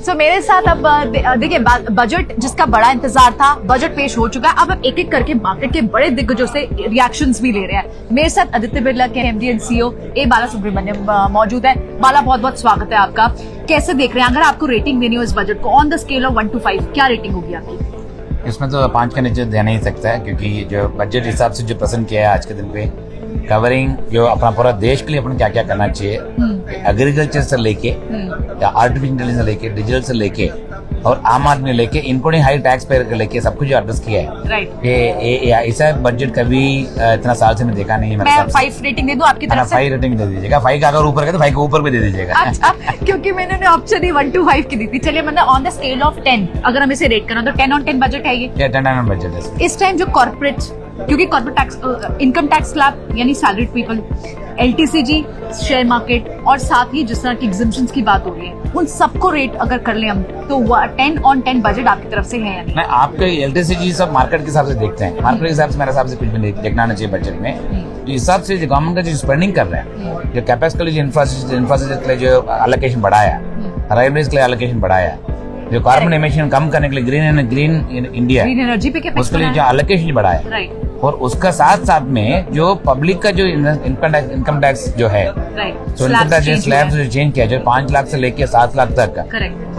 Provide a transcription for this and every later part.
सो मेरे साथ अब देखिए बजट जिसका बड़ा इंतजार था, बजट पेश हो चुका है। अब हम एक एक करके मार्केट के बड़े दिग्गजों से रिएक्शंस भी ले रहे हैं। मेरे साथ आदित्य बिरला के एमडी एंड सीईओ ए बाला सुब्रमण्यम मौजूद है। बाला, बहुत बहुत स्वागत है आपका। कैसे देख रहे हैं, अगर आपको रेटिंग देनी हो इस बजट को on the scale of 1 to 5, क्या रेटिंग होगी आपकी? इसमें तो 5 के नीचे देना ही सकता है, क्योंकि जो बजट हिसाब से जो पसंद किया है आज के दिन पे, कवरिंग जो अपना पूरा देश के लिए अपन क्या क्या करना चाहिए, एग्रीकल्चर से लेके या आर्टिफिशियल इंटेलिजेंस से लेके, डिजिटल से लेके और आम आदमी लेके, इंक्लूडिंग हाई टैक्स पेयर के लेके सब कुछ एड्रेस किया है। राइट। ये ऐसा बजट कभी इतना साल से मैं देखा नहीं है। मैं 5 रेटिंग दे दूं आपकी तरफ से? 5 रेटिंग दे दीजिएगा। 5 का अगर ऊपर गया तो 5 के ऊपर भी दे दीजिएगा। अच्छा, क्योंकि मैंने ऑप्शन ही 1 to 5 की दी थी। चलिए, मतलब ऑन द स्केल ऑफ 10 अगर हम इसे रेट करना तो 10 on 10 बजट है ये? 10 on 10 बजट है। इस टाइम जो कॉर्पोरेट, क्योंकि corporate tax, income tax slab यानी salaried people, LTCG, share market और साथ ही जिस तरह की एग्जम्पशंस की बात हो रही है, उन सबको रेट अगर कर ले हम तो 10 on 10 बजट आपकी तरफ से है या नहीं? आपके एलटीसीजी सब मार्केट के हिसाब से देखते हैं। मार्केट के हिसाब से मेरे हिसाब से कुछ भी देखना आना चाहिए बजट में। जो हिसाब से जो गवर्नमेंट का जो स्पेंडिंग कर रहे हैं, जो कैपेक्स के लिए, जो इंफ्रास्ट्रक्चर के लिए जो एलोकेशन बढ़ाया, रेलवेज के लिए एलोकेशन बढ़ाया, जो कार्बन एमिशन कम करने के लिए ग्रीन इंडिया, ग्रीन एनर्जी पे उसके लिए जो एलोकेशन बढ़ाया, राइट, और उसका साथ साथ में जो पब्लिक का जो इनकम टैक्स जो है, तो इनकम टैक्स स्लैब जो चेंज किया, जो 5 लाख से लेके 7 लाख तक का,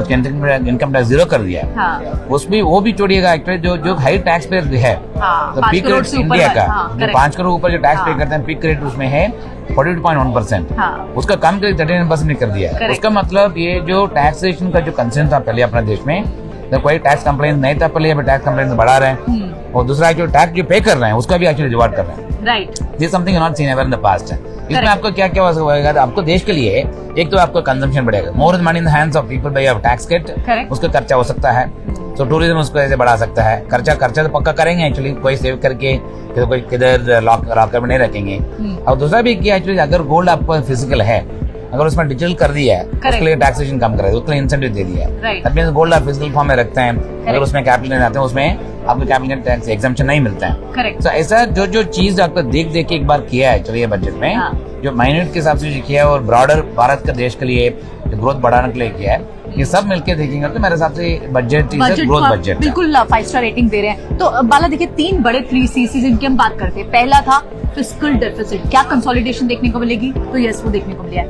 उसके इनकम टैक्स 0 कर दिया है। हाँ। उसमें वो भी छोड़िएगा एक्चुअली जो हाई टैक्स पेयर है, तो पीक रेट इंडिया का जो 5 करोड़ ऊपर जो टैक्स पे करते हैं, पीक रेट उसमें है 42.1%। उसका कम कर 39% कर दिया है। उसका मतलब ये जो टैक्सेशन का जो कंसर्न था पहले अपने देश में, तो कोई टैक्स कंप्लेन नहीं था पहले, टैक्स कंप्लेन बढ़ा रहे हैं, और दूसरा जो टैक्स जो पे कर रहे हैं उसका भी एक्चुअली रिवार्ड कर रहे हैं। Right. This something not seen ever in the past. इसमें आपको क्या क्या होगा, आपको देश के लिए एक तो आपका कंजम्पशन बढ़ेगा, more money in the hands of people bye tax cut, उसका खर्चा हो सकता है, तो टूरिज्म उसको ऐसे बढ़ा सकता है। खर्चा तो पक्का करेंगे एक्चुअली, कोई सेव करके कोई किधर लॉकर में नहीं रखेंगे। और दूसरा भी कि एक्चुअली अगर गोल्ड आपका फिजिकल है, अगर उसमें डिजिटल कर दिया है, उसके लिए टैक्सेशन कम करे, उसके लिए इंसेंटिव दे दिया है। दैट मींस गोल्ड आप फिजिकल फॉर्म में रखते हैं, अगर उसमें कैपिटल लेने आते हैं, उसमें आपको कैपिटल टैक्स एग्जम्पशन नहीं मिलता है। तो ऐसा जो चीज आपको देख के एक बार किया है चलिए बजट में, जो माइनॉरिटी के हिसाब से जो किया है और ब्रॉडर भारत का देश के लिए जो ग्रोथ बढ़ाने के लिए किया है, ये सब मिलके देखेंगे तो मेरे हिसाब से बजट ग्रोथ बजट बिल्कुल 5 स्टार रेटिंग दे रहे हैं। तो बाला देखिए, 3 बड़े 3 C's जिनकी हम बात करते हैं। पहला था फिस्कल डेफिसिट, क्या कंसोलिडेशन देखने को मिलेगी? तो यस, वो देखने को मिला है।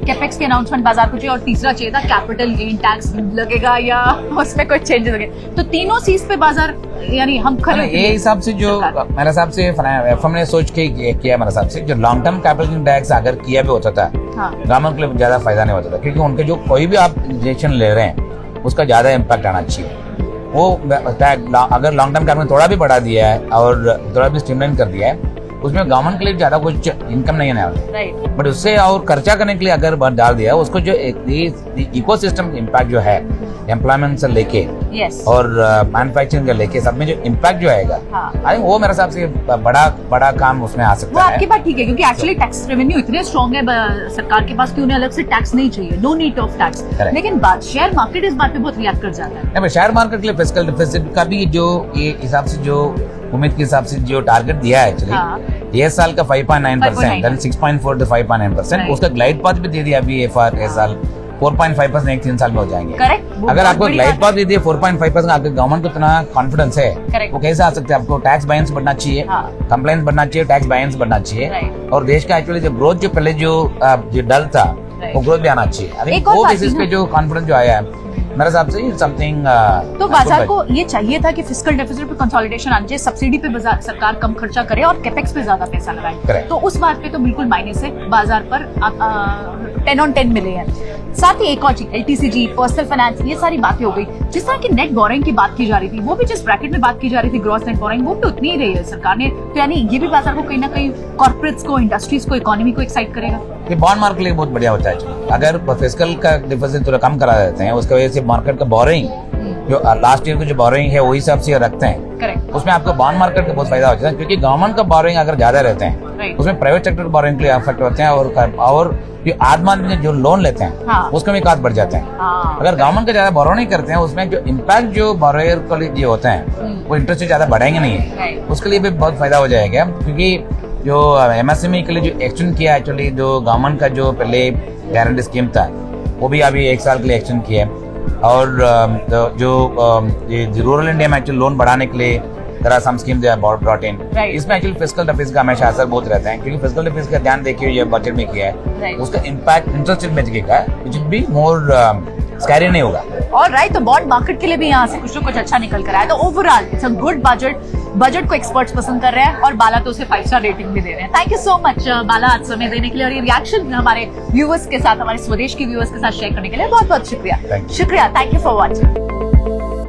कैपेक्स के अनाउंसमेंट बाजार को चाहिए, और तीसरा चाहिए था कैपिटल गेन टैक्स लगेगा या उसमें कोई चेंजेस लगे। तो तीनों चीज पे बाजार यानी हम खड़े ये हिसाब से जो मेरे हिसाब से एफएम ने सोच के किया, मेरे हिसाब से जो long term capital gain tax अगर किया भी होता था, गवर्नमेंट के लिए ज्यादा फायदा नहीं होता था, क्योंकि उनके जो कोई भी आप डिसीजन ले रहे हैं उसका ज्यादा इम्पैक्ट आना चाहिए। वो अगर लॉन्ग टर्म कैपिटल थोड़ा भी बढ़ा दिया है और थोड़ा भी स्ट्रीमलाइन कर दिया है, उसमें गवर्नमेंट के लिए ज्यादा कुछ इनकम नहीं आने वाला, बट उससे और खर्चा करने के लिए अगर डाल दिया, उसको जो इकोसिस्टम इम्पैक्ट जो है, एम्प्लॉयमेंट से लेके और मैन्युफैक्चरिंग से लेके सब में जो इम्पैक्ट जो आएगा, आई थिंक वो मेरे हिसाब से बड़ा काम उसमें आ सकता है। आपकी बात ठीक है, क्योंकि एक्चुअली टैक्स रेवेन्यू इतने स्ट्रॉन्ग है सरकार के पास कि उन्हें अलग से टैक्स नहीं चाहिए, नो नीड ऑफ टैक्स। लेकिन बात शेयर मार्केट इस बात पे बहुत रिएक्ट कर जाता है। शेयर मार्केट के लिए फिस्कल डेफिसिट का भी जो ये हिसाब से जो उम्मीद के हिसाब से जो टारगेट दिया है एक्चुअली, ये साल का 5.9%, 6.4 to 5.9%, उसका ग्लाइड पाथ भी दे दिया अभी ये साल 4.5% एक 3 साल में हो जाएंगे। अगर आपको ग्लाइड पाथ दे दिया 4.5%, आपके गवर्नमेंट को इतना कॉन्फिडेंस है, वो कैसे आ सकते हैं? आपको टैक्स बायंस बढ़ना चाहिए, कंप्लेंट्स बढ़ना चाहिए, टैक्स बायंस बढ़ना चाहिए, और देश का एक्चुअली जो ग्रोथ जो पहले जो डल था वो ग्रोथ भी आना चाहिए। वो बेसिस पे जो कॉन्फिडेंस जो आया है मेरे हिसाब से समथिंग, तो बाजार को ये चाहिए था कि फिस्कल डेफिसिट पे कंसोलिडेशन आना चाहिए, सब्सिडी पे सरकार कम खर्चा करे और कैपेक्स पे ज्यादा पैसा लगाए। तो उस बात पे तो बिल्कुल मायने से बाजार पर 10 on 10 मिले हैं। साथ ही एक और चीज, एलटीसीजी, पर्सनल फाइनेंस, ये सारी बातें हो गई। जिस तरह की नेट बोरिंग की बात की जा रही थी, वो भी जिस ब्रैकेट में बात की जा रही थी ग्रॉस नेट बोरिंग, वो भी उतनी ही रही है सरकार ने। तो यानी ये भी बाजार को कहीं ना कहीं कॉर्पोरेट्स को, इंडस्ट्रीज को, इकोनॉमी को एक्साइट करेगा। ये बॉन्ड मार्केट के लिए बहुत बढ़िया होता है। अगर फिस्कल का डिफिसिट थोड़ा कम करा देते हैं, उसकी वजह से मार्केट का बोरिंग जो लास्ट ईयर की जो बोरिंग है वही हिसाब से रखते हैं, उसमें आपको बॉन्ड मार्केट का बहुत फायदा होता है, क्योंकि गवर्नमेंट का बोरिंग अगर ज्यादा रहते हैं उसमें प्राइवेट सेक्टर बोरिंग के लिए अफेक्ट होते हैं, और जो आदमी जो लोन लेते हैं उसका भी कास्ट बढ़ जाते हैं। अगर गवर्नमेंट का ज्यादा बोरो नहीं करते हैं, उसमें जो इम्पैक्ट जो बोरोयर को लिए होते हैं वो इंटरेस्ट ज्यादा बढ़ाएंगे नहीं है, उसके लिए भी बहुत फायदा हो जाएगा। क्योंकि जो एमएसएमई के लिए जो एक्सटेंड किया एक्चुअली, जो गवर्नमेंट का जो पहले गारंटी स्कीम था वो भी अभी 1 साल के लिए एक्सटेंड किया है। और ये रूरल इंडिया में एक्चुअली लोन बढ़ाने के लिए there are some schemes they are brought in. Right. इसमें एक्चुअली फिस्कल डेफिसिट का हमेशा असर बहुत रहता है, क्योंकि फिस्कल डेफिसिट का ध्यान देखिए ये बजट में किया है, Right. उसका इम्पैक्ट इंटरेस्ट रेट में दिखेगा, which will be more scary नहीं होगा। और राइट, तो बॉन्ड मार्केट के लिए भी यहाँ से कुछ ना कुछ अच्छा निकल कर आया। तो overall it's a good budget को एक्सपर्ट्स पसंद कर रहे हैं और बाला तो उसे 5 स्टार रेटिंग भी दे रहे हैं। थैंक यू सो मच बाला, आज समय देने के लिए और ये रिएक्शन हमारे व्यूअर्स के साथ, हमारे स्वदेश के व्यूअर्स के साथ शेयर करने के लिए बहुत बहुत शुक्रिया। Thank you. शुक्रिया, थैंक यू फॉर वॉचिंग।